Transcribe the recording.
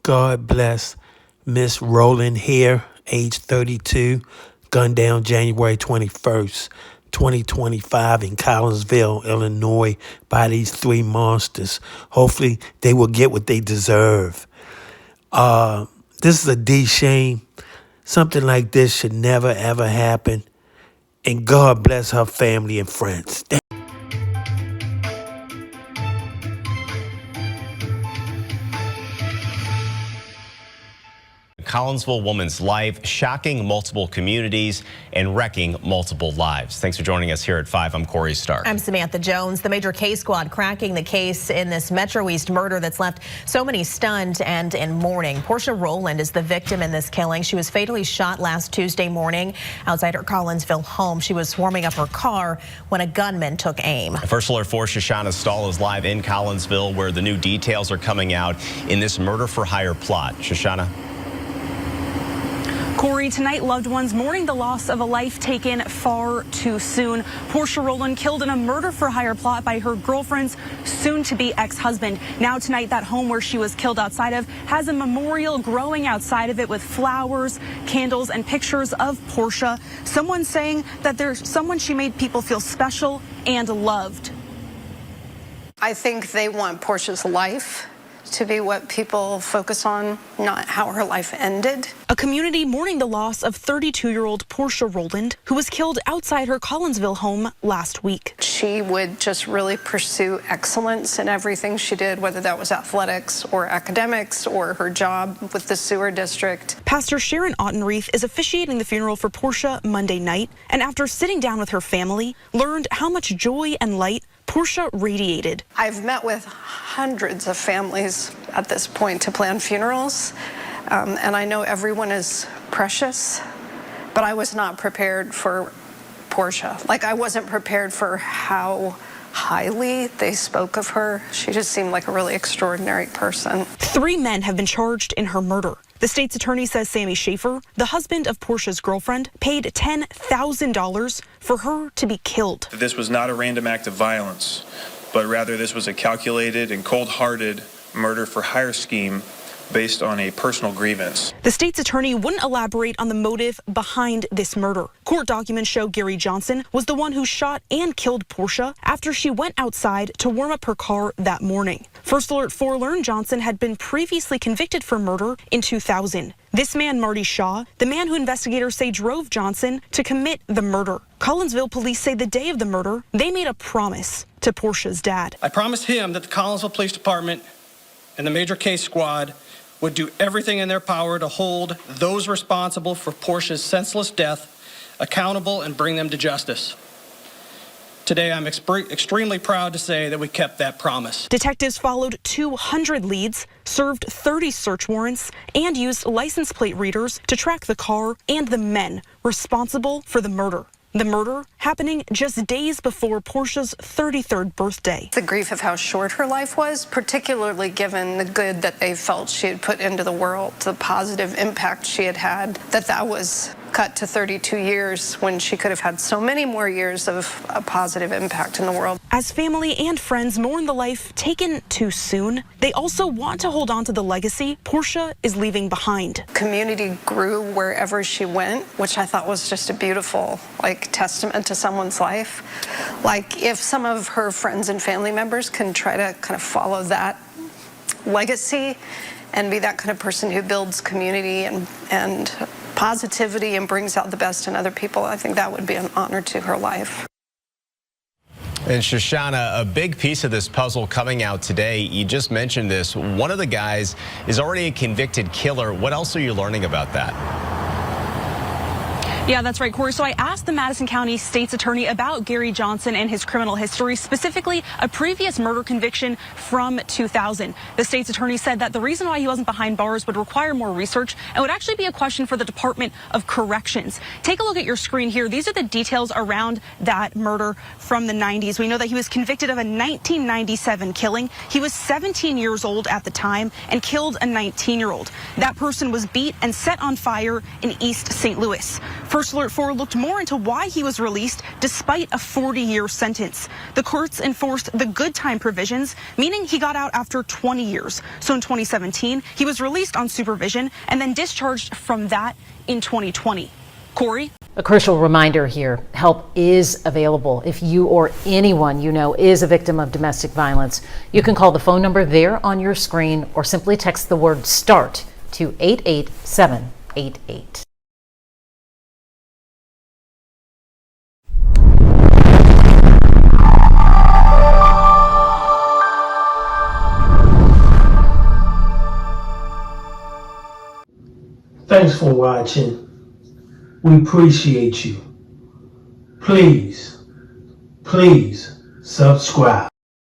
God bless Miss Rowland here, age 32, gunned down January 21st, 2025 in Collinsville, Illinois by these three monsters. Hopefully they will get what they deserve. This is a D shame. Something like this should never ever happen. And God bless her family and friends. Collinsville woman's life, shocking multiple communities and wrecking multiple lives. Thanks for joining us here at 5. I'm Corey Stark. I'm Samantha Jones. The major case squad cracking the case in this Metro East murder that's left so many stunned and in mourning. Portia Rowland is the victim in this killing. She was fatally shot last Tuesday morning outside her Collinsville home. She was warming up her car when a gunman took aim. First Alert 4 Shoshana Stahl is live in Collinsville, where the new details are coming out in this murder-for-hire plot. Shoshana. Corey, tonight loved ones mourning the loss of a life taken far too soon. Portia Rowland killed in a murder-for-hire plot by her girlfriend's soon-to-be ex-husband. Now tonight, that home where she was killed outside of has a memorial growing outside of it with flowers, candles, and pictures of Portia. Someone saying that there's someone she made people feel special and loved. I think they want Portia's life to be what people focus on, not how her life ended. A community mourning the loss of 32-year-old Portia Rowland, who was killed outside her Collinsville home last week. She would just really pursue excellence in everything she did, whether that was athletics or academics or her job with the sewer district. Pastor Sharon Ottenreith is officiating the funeral for Portia Monday night, and after sitting down with her family, learned how much joy and light Portia radiated. I've met with hundreds of families at this point to plan funerals, and I know everyone is precious, but I was not prepared for Portia. Like, I wasn't prepared for how highly they spoke of her. She just seemed like a really extraordinary person. 3 men have been charged in her murder. The state's attorney says Sammy Schaefer, the husband of Portia's girlfriend, paid $10,000 for her to be killed. This was not a random act of violence, but rather this was a calculated and cold-hearted murder-for-hire scheme based on a personal grievance. The state's attorney wouldn't elaborate on the motive behind this murder. Court documents show Gary Johnson was the one who shot and killed Portia after she went outside to warm up her car that morning. First Alert 4 learned Johnson had been previously convicted for murder in 2000. This man, Marty Shaw, the man who investigators say drove Johnson to commit the murder. Collinsville police say the day of the murder, they made a promise to Portia's dad. I promised him that the Collinsville Police Department and the major case squad would do everything in their power to hold those responsible for Portia's senseless death accountable and bring them to justice. Today, I'm extremely proud to say that we kept that promise. Detectives followed 200 leads, served 30 search warrants, and used license plate readers to track the car and the men responsible for the murder. The murder happening just days before Portia's 33rd birthday. The grief of how short her life was, particularly given the good that they felt she had put into the world, the positive impact she had had, that was cut to 32 years when she could have had so many more years of a positive impact in the world. As family and friends mourn the life taken too soon, they also want to hold on to the legacy Portia is leaving behind. Community grew wherever she went, which I thought was just a beautiful, testament to someone's life. If some of her friends and family members can try to kind of follow that legacy and be that kind of person who builds community and positivity and brings out the best in other people, I think that would be an honor to her life. And Shoshana, a big piece of this puzzle coming out today, you just mentioned this, one of the guys is already a convicted killer. What else are you learning about that? Yeah, that's right, Corey. So I asked the Madison County State's Attorney about Gary Johnson and his criminal history, specifically a previous murder conviction from 2000. The State's Attorney said that the reason why he wasn't behind bars would require more research and would actually be a question for the Department of Corrections. Take a look at your screen here. These are the details around that murder from the 90s. We know that he was convicted of a 1997 killing. He was 17 years old at the time and killed a 19-year-old. That person was beat and set on fire in East St. Louis. First Alert 4 looked more into why he was released despite a 40-year sentence. The courts enforced the good time provisions, meaning he got out after 20 years. So in 2017, he was released on supervision and then discharged from that in 2020. Corey? A crucial reminder here, help is available. If you or anyone you know is a victim of domestic violence, you can call the phone number there on your screen or simply text the word START to 88788. Thanks for watching. We appreciate you. Please subscribe.